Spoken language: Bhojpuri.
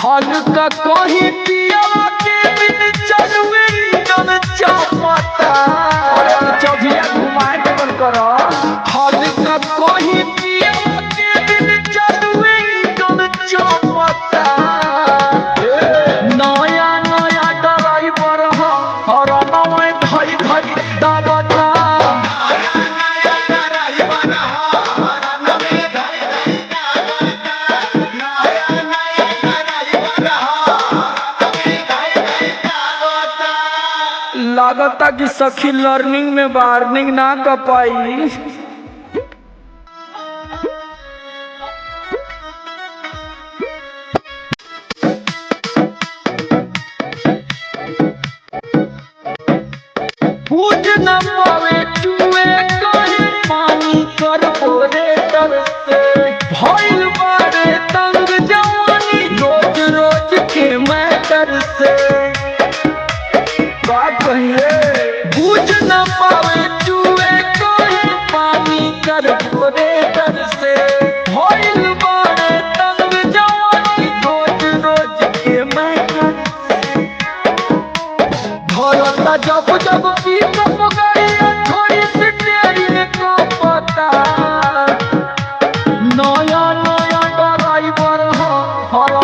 हल्का कहीं पिया के बिन चलवे जन चपता चौधिया घुमाए के बन करो। हल्का कहीं पिया के बिन चलवे जन चपता नया नया ड्राइवर हो और नवे धई धई दाबता लागता कि सखी लर्निंग में वार्निंग ना कर पाई। पूछ न पावे चुए कहीं पानी कार्पोरेटर से भइल बारे तंग जवानी रोज रोज के मैटर से बात कहिए। पूछ न पावे चुए कहीं पानी कार्पोरेटर से भइल बारे तंग जवानी रोज रोज के मैटर से धरता जब जब पिकअप गाड़ी थोड़ी सी तेरी को पता नया नया ड्राइवर हो हर